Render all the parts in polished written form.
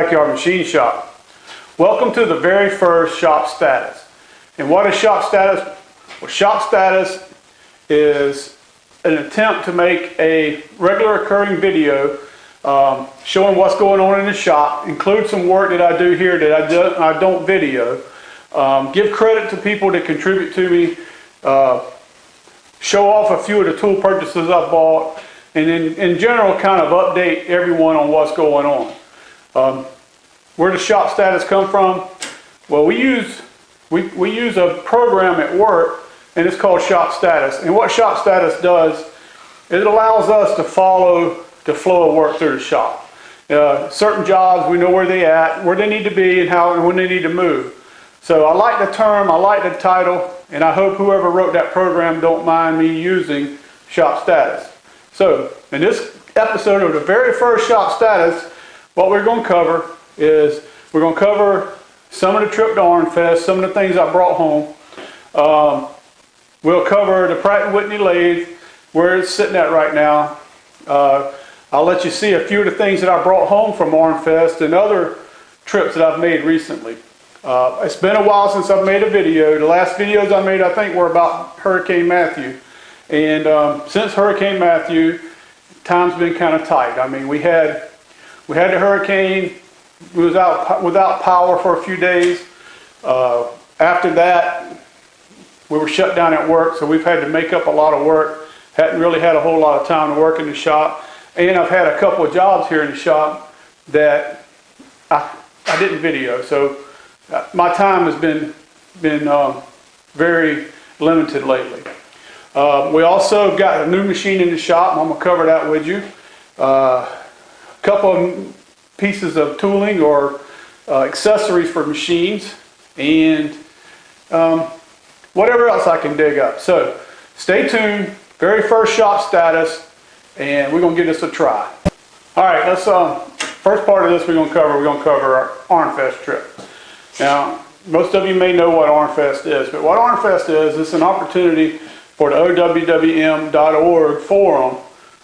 Backyard Machine Shop. Welcome to the very first Shop Status. And what is Shop Status? Well, Shop Status is an attempt to make a regular occurring video showing what's going on in the shop, include some work that I do here that I don't video, give credit to people that contribute to me, show off a few of the tool purchases I bought, and in general kind of update everyone on what's going on. Where does Shop Status come from? Well, we use a program at work, and it's called Shop Status. And what Shop Status does, it allows us to follow the flow of work through the shop. Certain jobs, we know where they're at, where they need to be, and how and when they need to move. So I like the term, I like the title, and I hope whoever wrote that program don't mind me using Shop Status. So in this episode of the very first Shop Status, what we're going to cover is we're going to cover some of the trip to Arnfest, some of the things I brought home. We'll cover the Pratt Whittney lathe, where it's sitting at right now. I'll let you see a few of the things that I brought home from Arnfest and other trips that I've made recently. It's been a while since I've made a video. The last videos I made, I think, were about Hurricane Matthew. And since Hurricane Matthew, time's been kind of tight. I mean, we had the hurricane. We was out without power for a few days. After that, we were shut down at work, so we've had to make up a lot of work. Hadn't really had a whole lot of time to work in the shop. And I've had a couple of jobs here in the shop that I didn't video. So my time has been very limited lately. We also got a new machine in the shop, and I'm going to cover that with you. A couple of pieces of tooling or accessories for machines, and whatever else I can dig up. So stay tuned, very first Shop Status, and we're going to give this a try. All right, let's first part of this we're going to cover our Arnfest trip. Now, most of you may know what Arnfest is, but what Arnfest is, it's an opportunity for the OWWM.org forum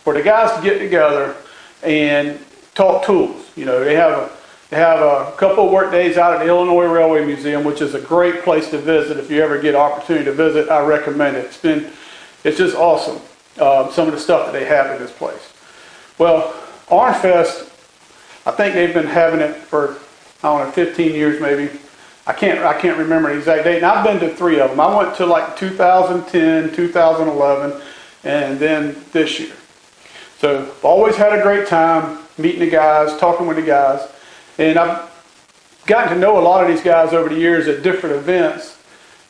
for the guys to get together and talk tools. You know, they have a couple of work days out at the Illinois Railway Museum, which is a great place to visit. If you ever get an opportunity to visit, I recommend it. It's just awesome, some of the stuff that they have in this place. Well, Arnfest, I think they've been having it for, I don't know, 15 years maybe. I can't remember the exact date. And I've been to 3 of them. I went to like 2010, 2011, and then this year. So I've always had a great time meeting the guys, talking with the guys. And I've gotten to know a lot of these guys over the years at different events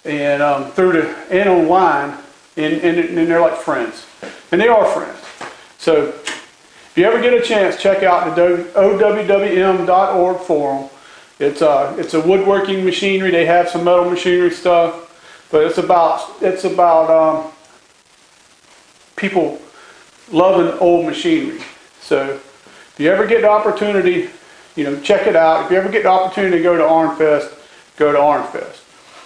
and and online, and they're like friends. And they are friends. So if you ever get a chance, check out the OWWM.org forum. It's a woodworking machinery. They have some metal machinery stuff, but it's about people loving old machinery. So if you ever get the opportunity, you know, check it out. If you ever get the opportunity to go to Arnfest, go to Arnfest.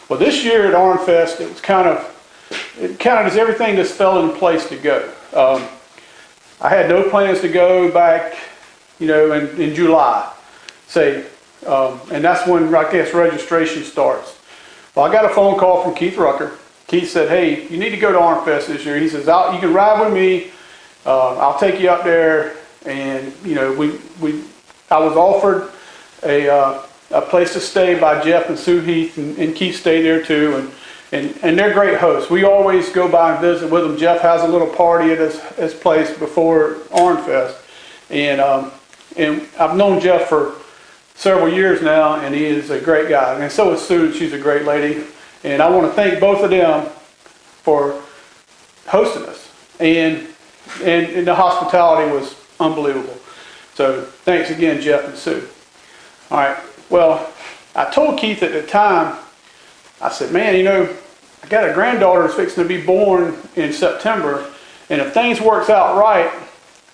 Well, this year at Arnfest, it kind of just everything just fell in place to go. I had no plans to go back, you know, in July, say. And that's when, I guess, registration starts. Well, I got a phone call from Keith Rucker. Keith said, "Hey, you need to go to Arnfest this year." He says, "You can ride with me. I'll take you up there." And you know, I was offered a place to stay by Jeff and Sue Heath, and Keith stayed there too. And they're great hosts. We always go by and visit with them. Jeff has a little party at his place before Arnfest, and I've known Jeff for several years now, and he is a great guy. And so is Sue. She's a great lady. And I want to thank both of them for hosting us. And the hospitality was unbelievable. So thanks again, Jeff and Sue. All right. Well, I told Keith at the time, I said, "Man, you know, I got a granddaughter that's fixing to be born in September. And if things works out right,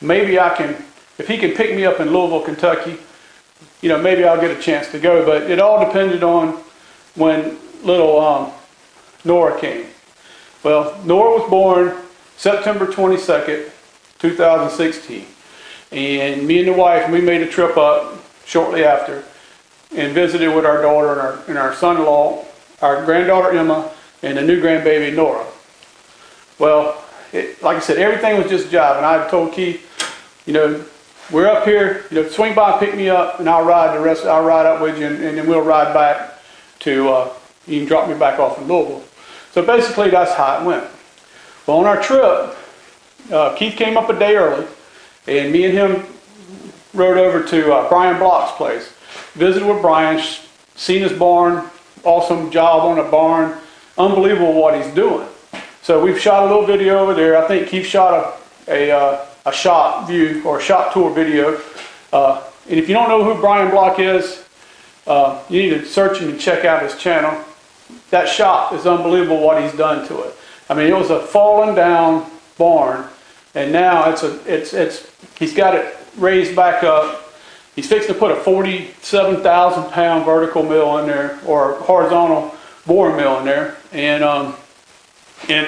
maybe I can, if he can pick me up in Louisville, Kentucky, you know, maybe I'll get a chance to go." But it all depended on when little Nora came. Well, Nora was born September 22nd, 2016. And me and the wife, we made a trip up shortly after and visited with our daughter and our son-in-law, our granddaughter Emma, and the new grandbaby Nora. Well, like I said, everything was just jiving. I told Keith, you know, we're up here, you know, swing by and pick me up, and I'll ride up with you, and then we'll ride back to, you can drop me back off in Louisville. So basically, that's how it went. Well, on our trip, Keith came up a day early, and me and him rode over to Brian Block's place. Visited with Brian, seen his barn, awesome job on the barn, unbelievable what he's doing. So we've shot a little video over there. I think Keith shot a shop view or a shop tour video. And if you don't know who Brian Block is, you need to search him and check out his channel. That shop is unbelievable what he's done to it. I mean, it was a fallen down barn, and now he's got it raised back up. He's fixing to put a 47,000 pound vertical mill in there, or horizontal bore mill in there, and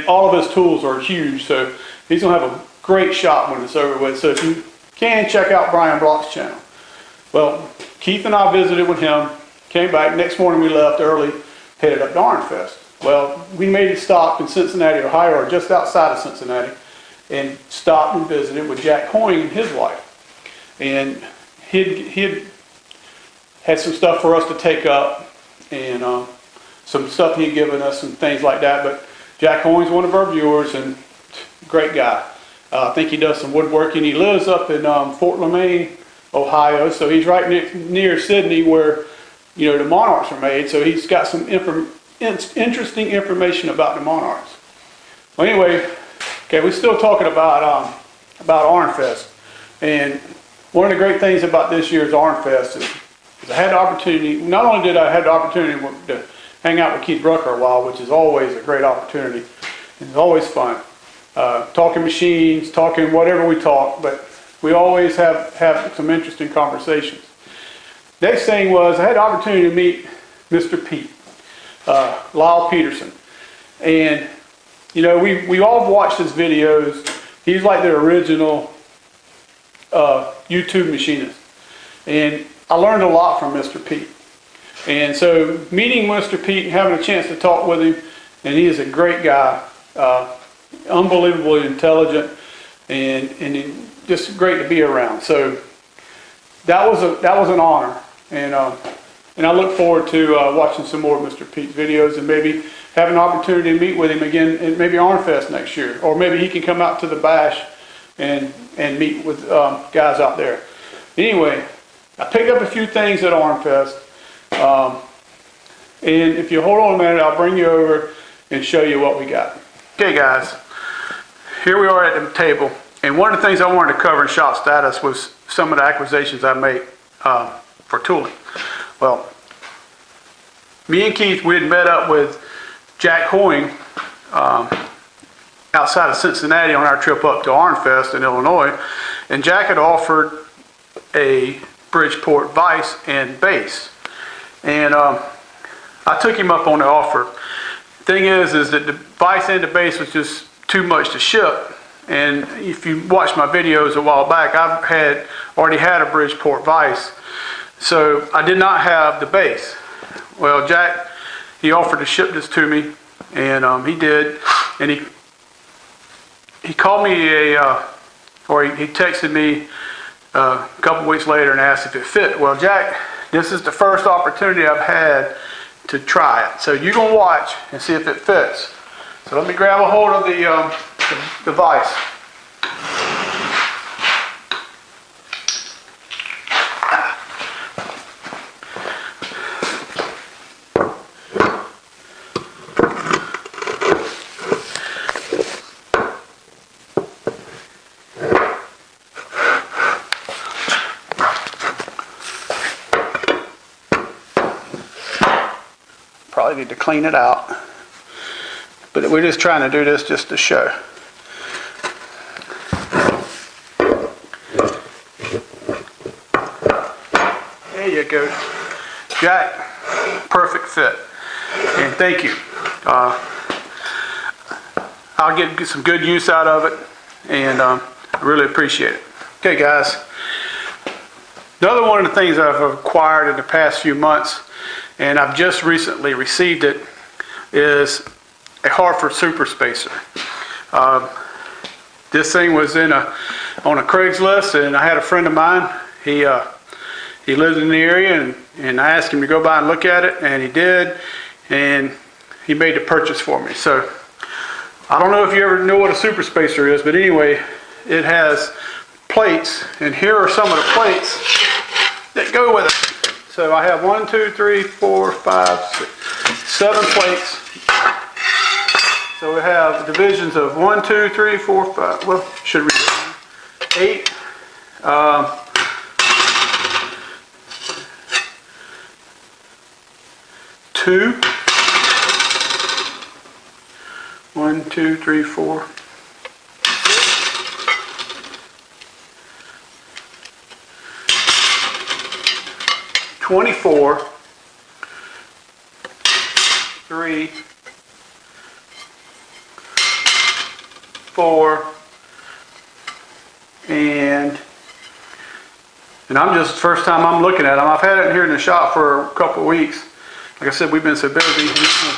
all of his tools are huge. So he's gonna have a great shop when it's over with. So if you can, check out Brian Block's channel. Well, Keith and I visited with him, came back. Next morning we left early, headed up to Arnfest. Well, we made a stop in Cincinnati, Ohio, or just outside of Cincinnati, and stopped and visited with Jack Hoying and his wife. And he'd had some stuff for us to take up, and some stuff he'd given us and things like that. But Jack Hoying's one of our viewers, and great guy. I think he does some woodworking. He lives up in Fort Lemaine, Ohio, so he's right near Sydney, where, you know, the monarchs are made. So he's got some interesting information about the monarchs. Well, anyway, okay, we're still talking about Arnfest, and one of the great things about this year's Arnfest is I had the opportunity. Not only did I have the opportunity to hang out with Keith Brucker a while, which is always a great opportunity. It's always fun. Talking machines, talking whatever we talk, but we always have some interesting conversations. Next thing was I had the opportunity to meet Mr. Pete, Lyle Peterson. And, you know, we all watched his videos. He's like the original YouTube machinist. And I learned a lot from Mr. Pete. And so meeting Mr. Pete and having a chance to talk with him, and he is a great guy, unbelievably intelligent, and just great to be around. So that was an honor, and I look forward to watching some more of Mr. Pete's videos, and maybe have an opportunity to meet with him again at maybe Arnfest next year, or maybe he can come out to the bash and meet with guys out there. Anyway, I picked up a few things at Arnfest, and if you hold on a minute, I'll bring you over and show you what we got. Okay, guys, here we are at the table, and one of the things I wanted to cover in shop status was some of the acquisitions I made for tooling. Well, me and Keith, we had met up with Jack Hoying outside of Cincinnati on our trip up to Arnfest in Illinois, and Jack had offered a Bridgeport vise and base, and I took him up on the offer. Thing is that the vise and the base was just too much to ship, and if you watched my videos a while back, I already had a Bridgeport vise, so I did not have the base. Well, Jack, he offered to ship this to me, and he did, and he called me or he texted me a couple weeks later and asked if it fit. Well, Jack, this is the first opportunity I've had to try it, so you're gonna watch and see if it fits. So let me grab a hold of the vise. Probably need to clean it out, but we're just trying to do this just to show. There you go, Jack. Perfect fit, and thank you. I'll get some good use out of it, and I really appreciate it. Okay, guys, Another one of the things I've acquired in the past few months, and I've just recently received it, is a Hartford super spacer. This thing was on a Craigslist, and I had a friend of mine. He lives in the area, and I asked him to go by and look at it, and he did, and he made the purchase for me. So I don't know if you ever know what a super spacer is, but anyway, it has plates, and here are some of the plates that go with it. So I have 1, 2, 3, 4, 5, 6, 7 plates. So we have divisions of 1, 2, 3, 4, 5. Well, should read it. 8. 2. 1, 2, 3, 4. 24, 3, 4, and I'm just first time I'm looking at them. I've had it here in the shop for a couple of weeks. Like I said, we've been so busy.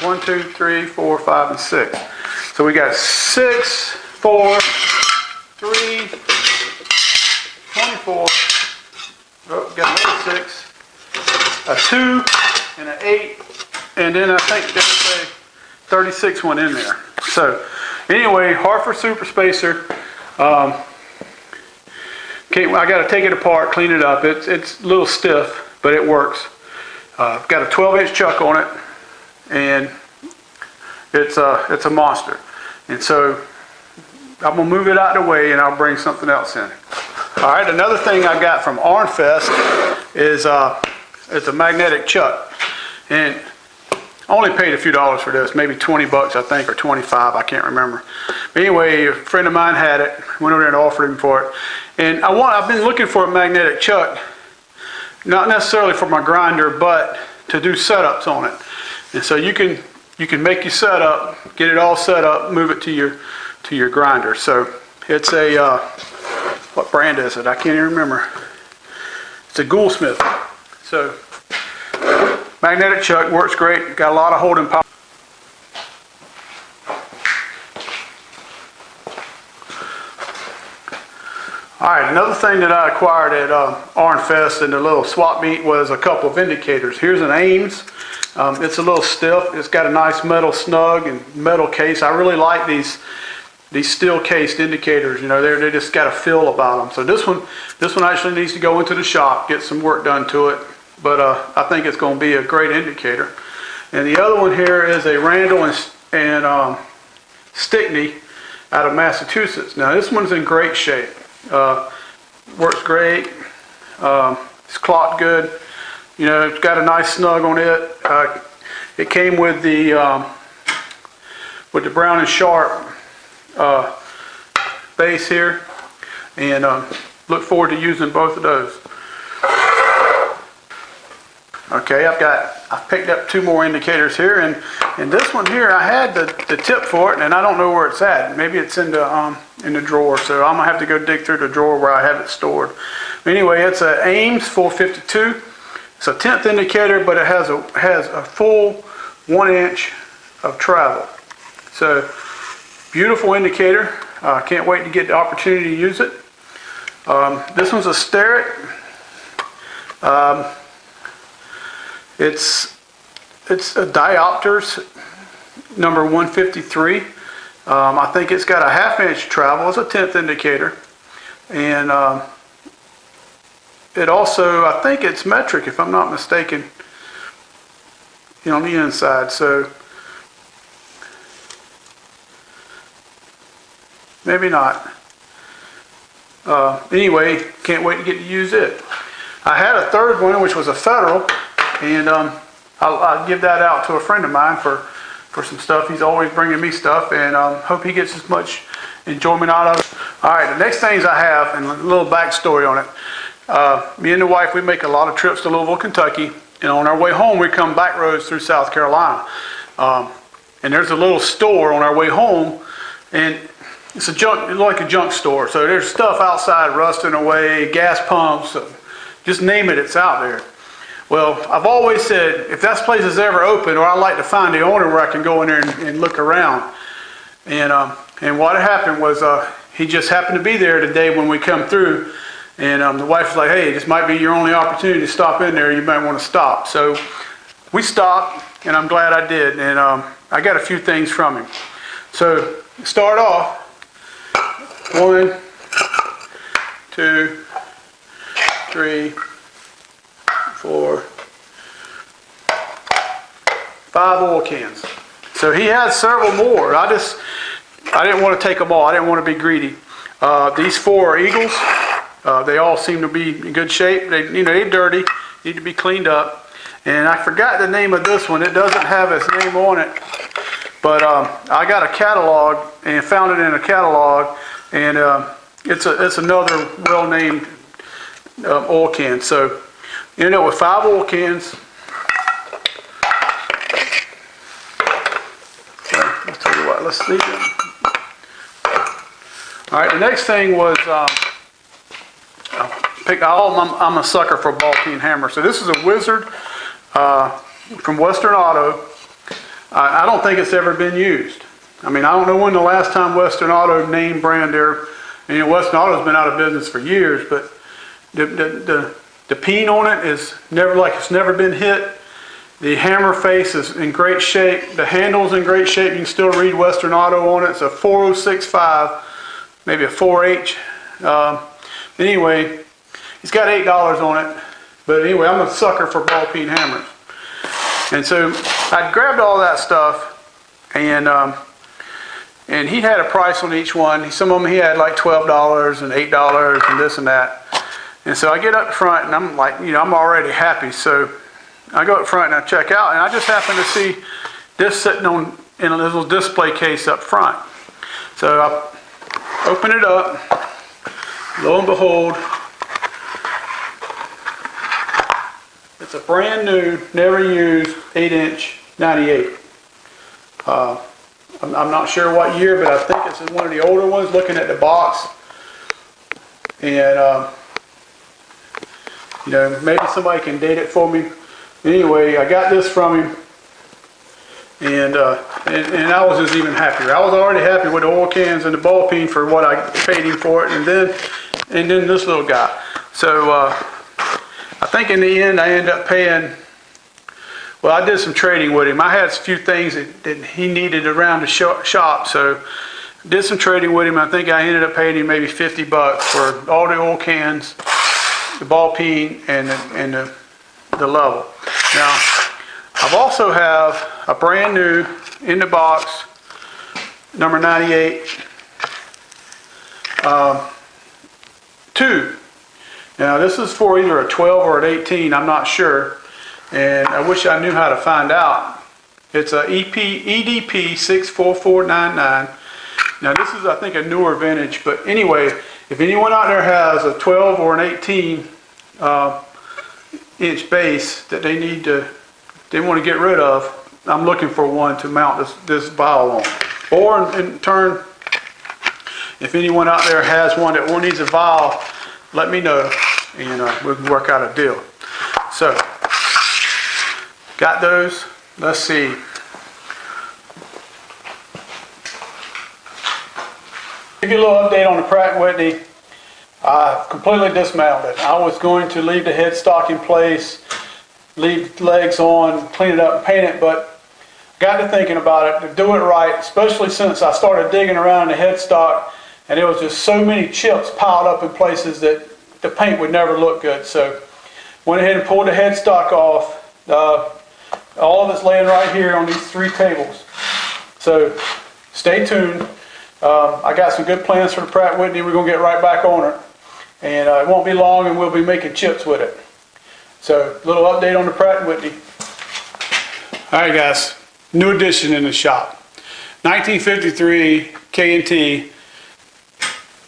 1, 2, 3, 4, 5, and 6. So we got 6, 4, 3, 24. Oh, got another 6. A 2 and an 8, and then I think there's a 36 one in there. So anyway, Hartford super spacer. I got to take it apart, clean it up. It's a little stiff, but it works. I've got a 12-inch chuck on it, and it's a monster. And so I'm gonna move it out of the way, and I'll bring something else in. All right, another thing I got from Arnfest is it's a magnetic chuck, and I only paid a few dollars for this, maybe 20 bucks I think, or 25, I can't remember. But anyway, a friend of mine had it, went over there and offered him for it. And I've been looking for a magnetic chuck, not necessarily for my grinder, but to do setups on it. And so you can make your setup, get it all set up, move it to your grinder. So it's a what brand is it? I can't even remember. It's a Gouldsmith. So, magnetic chuck works great. Got a lot of holding power. All right, another thing that I acquired at Arnfest in the little swap meet was a couple of indicators. Here's an Ames. It's a little stiff. It's got a nice metal snug and metal case. I really like these steel cased indicators. You know, they just got a feel about them. So this one actually needs to go into the shop, get some work done to it. But I think it's going to be a great indicator. And the other one here is a Randall and Stickney out of Massachusetts. Now this one's in great shape. Works great. It's clocked good. You know, it's got a nice snug on it. It came with the Brown and Sharp base here, and look forward to using both of those. Okay, I've picked up 2 more indicators here, and this one here I had the tip for it, and I don't know where it's at. Maybe it's in the drawer, so I'm gonna have to go dig through the drawer where I have it stored. Anyway, it's an Ames 452. It's a 10th indicator, but it has a full 1 inch of travel. So beautiful indicator. Can't wait to get the opportunity to use it. This one's a Starrett. It's a diopters number 153. I think it's got a 1/2 inch travel. It's a 10th indicator, and it also, I think it's metric if I'm not mistaken, on the inside. So maybe not. Anyway, can't wait to get to use it. I had a third one, which was a Federal, and I'll give that out to a friend of mine for some stuff. He's always bringing me stuff, and hope he gets as much enjoyment out of it. All right, the next things I have, and a little backstory on it. Me and the wife, we make a lot of trips to Louisville, Kentucky, and on our way home, we come back roads through South Carolina. And there's a little store on our way home, and it's like a junk store. So there's stuff outside rusting away, gas pumps, just name it, it's out there. Well, I've always said, if that place is ever open, or I'd like to find the owner where I can go in there and look around. And what happened was, he just happened to be there today when we come through. And the wife was like, hey, this might be your only opportunity to stop in there. You might want to stop. So we stopped, and I'm glad I did. And I got a few things from him. So start off, 1, 2, 3, 4, 5 oil cans. So he had several more. I didn't want to take them all. I didn't want to be greedy. These 4 are Eagles. They all seem to be in good shape. They're dirty, need to be cleaned up. And I forgot the name of this one. It doesn't have its name on it. But I got a catalog and found it in a catalog, and it's another well-named oil can. So ended up with 5 oil cans. So I'll tell you what. Let's see. All right. The next thing was. I'm a sucker for Ball-Peen Hammer. So this is a Wizard from Western Auto. I don't think it's ever been used. I mean, I don't know when the last time Western Auto name brand there. Western Auto's been out of business for years, but the peen on it is never like it's never been hit. The hammer face is in great shape. The handle's in great shape. You can still read Western Auto on it. It's a 4065, maybe a 4H. Anyway, he's got $8 on it. But anyway, I'm a sucker for Ball-Peen hammers. And so I grabbed all that stuff, and he had a price on each one. Some of them he had like $12 and $8 and this and that. And so I get up front, and I'm like, I'm already happy. So I go up front and I check out, and I just happen to see this sitting in a little display case up front. So I open it up. Lo and behold, it's a brand new, never used 8-inch 98. I'm not sure what year, but I think it's one of the older ones. Looking at the box, and maybe somebody can date it for me. Anyway, I got this from him, and I was just even happier. I was already happy with the oil cans and the Ball-Peen for what I paid him for it, and then this little guy. So I think in the end I ended up paying. Well, I did some trading with him. I had a few things that he needed around the shop, so did some trading with him. I think I ended up paying him maybe $50 for all the oil cans, the Ball-Peen, and the level. Now, I've also have a brand new in the box, number 98, tube. Now, this is for either a 12 or an 18. I'm not sure. And I wish I knew how to find out. It's a EDP 64499. Now this is, I think, a newer vintage, but anyway, if anyone out there has a 12 or an 18 inch base that they want to get rid of, I'm looking for one to mount this vial on. Or in turn, if anyone out there has one that needs a vial, let me know, and we can work out a deal. So. Got those. Let's see. Give you a little update on the Pratt Whitney. I completely dismantled it. I was going to leave the headstock in place, leave the legs on, clean it up and paint it, but got to thinking about it, to do it right, especially since I started digging around in the headstock and there was just so many chips piled up in places that the paint would never look good. So went ahead and pulled the headstock off. All of it's laying right here on these 3 tables. So stay tuned. I got some good plans for the Pratt Whitney. We're going to get right back on it. And it won't be long and we'll be making chips with it. So a little update on the Pratt Whitney. Alright guys, new addition in the shop. 1953 K&T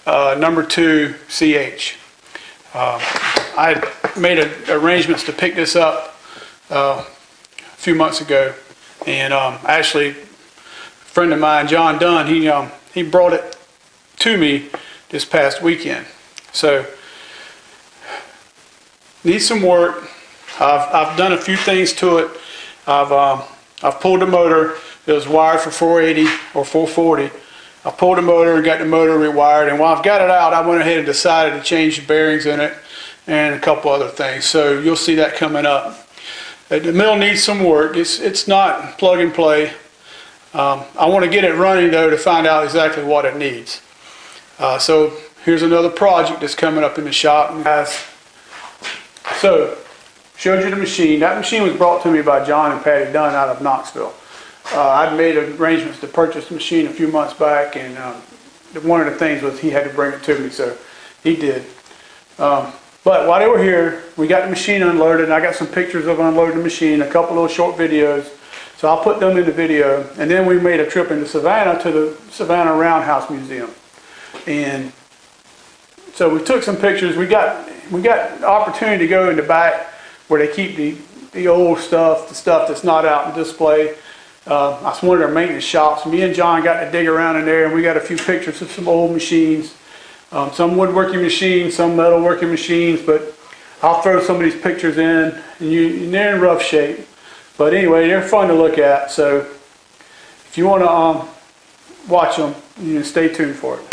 number 2 CH. I made arrangements to pick this up a few months ago, and actually a friend of mine, John Dunn, he brought it to me this past weekend. So needs some work. I've done a few things to it. I've pulled the motor. It was wired for 480 or 440. I pulled the motor and got the motor rewired, and while I've got it out, I went ahead and decided to change the bearings in it and a couple other things. So you'll see that coming up. The mill needs some work. It's not plug and play. I want to get it running though to find out exactly what it needs. So here's another project that's coming up in the shop. So showed you the machine. That machine was brought to me by John and Patty Dunn out of Knoxville. I'd made arrangements to purchase the machine a few months back, and one of the things was he had to bring it to me, so he did. But while they were here, we got the machine unloaded, and I got some pictures of unloading the machine, a couple little short videos, so I'll put them in the video. And then we made a trip into Savannah to the Savannah Roundhouse Museum, and so we took some pictures. We got the opportunity to go in the back where they keep the old stuff, the stuff that's not out in display. That's one of their maintenance shops. Me and John got to dig around in there, and we got a few pictures of some old machines, some woodworking machines, some metalworking machines, but I'll throw some of these pictures in, and they're in rough shape. But anyway, they're fun to look at, so if you want to watch them, you can stay tuned for it.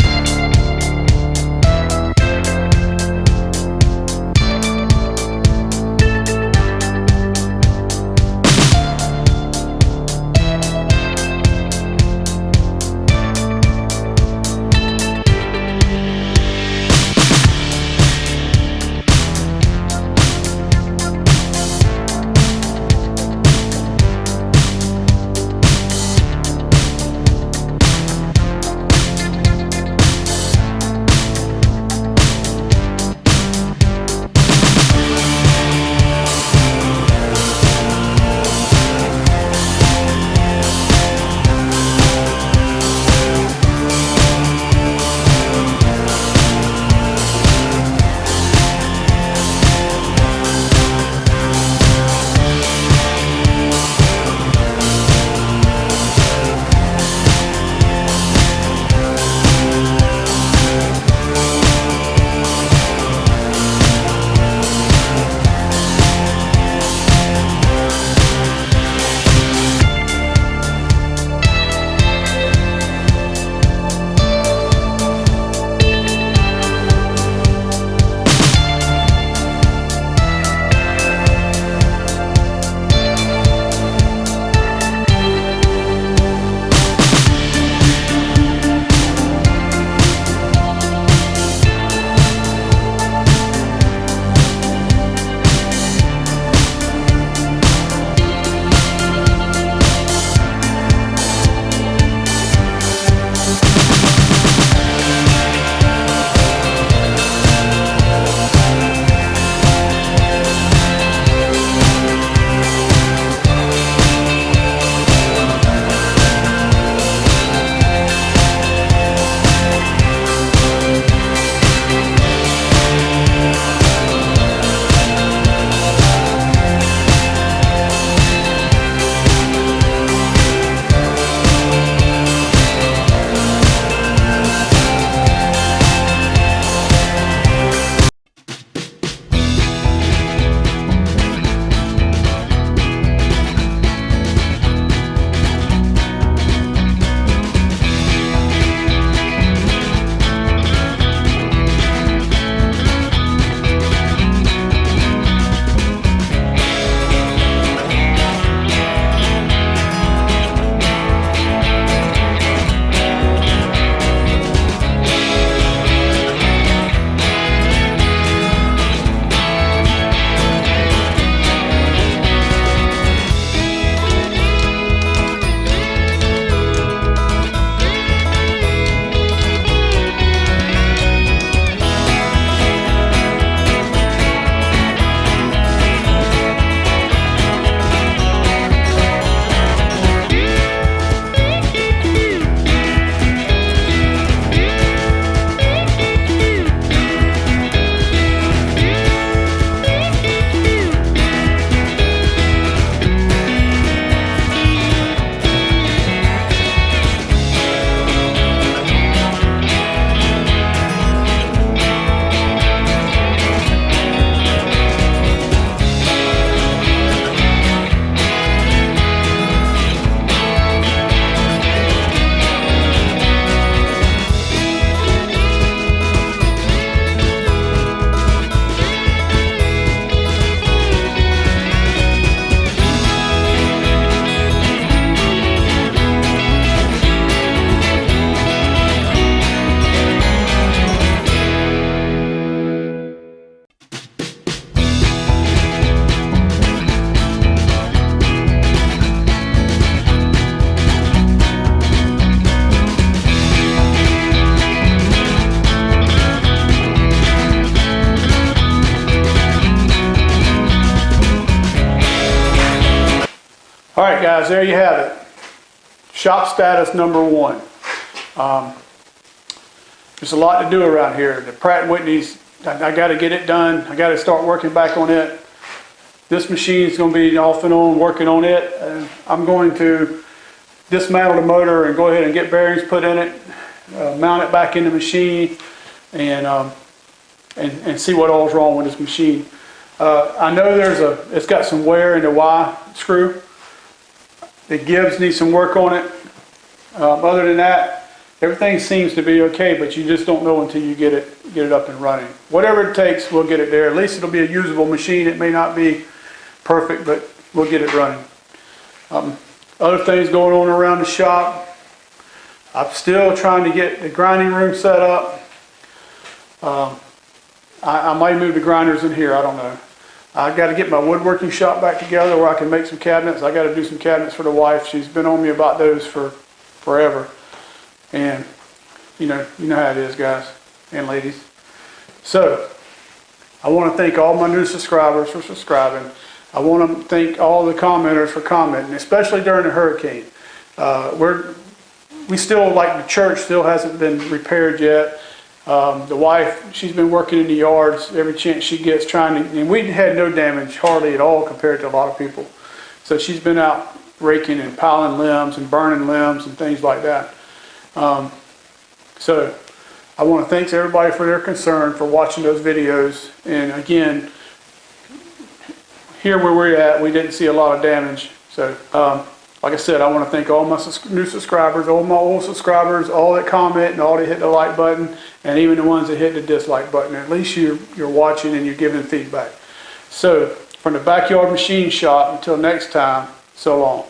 guys, there you have it. Shop status number 1. There's a lot to do around here. The Pratt Whitney's, I got to get it done. I got to start working back on it. This machine's going to be off and on working on it. I'm going to dismantle the motor and go ahead and get bearings put in it, mount it back in the machine, and see what all's wrong with this machine. I know it's got some wear in the Y screw. The Gibbs needs some work on it. Other than that, everything seems to be okay, but you just don't know until you get it up and running. Whatever it takes, we'll get it there. At least it'll be a usable machine. It may not be perfect, but we'll get it running. Other things going on around the shop. I'm still trying to get the grinding room set up. I might move the grinders in here, I don't know. I got to get my woodworking shop back together where I can make some cabinets. I got to do some cabinets for the wife. She's been on me about those for forever. And you know how it is, guys and ladies. So I want to thank all my new subscribers for subscribing. I want to thank all the commenters for commenting, especially during the hurricane. We still, like, the church still hasn't been repaired yet. The wife, she's been working in the yards every chance she gets trying to, and we had no damage hardly at all compared to a lot of people. So she's been out raking and piling limbs and burning limbs and things like that. So I want to thank everybody for their concern, for watching those videos. And again, here where we're at, we didn't see a lot of damage. So like I said, I want to thank all my new subscribers, all my old subscribers, all that comment and all that hit the like button, and even the ones that hit the dislike button. At least you're watching and you're giving feedback. So from the Backyard Machine Shop, until next time, so long.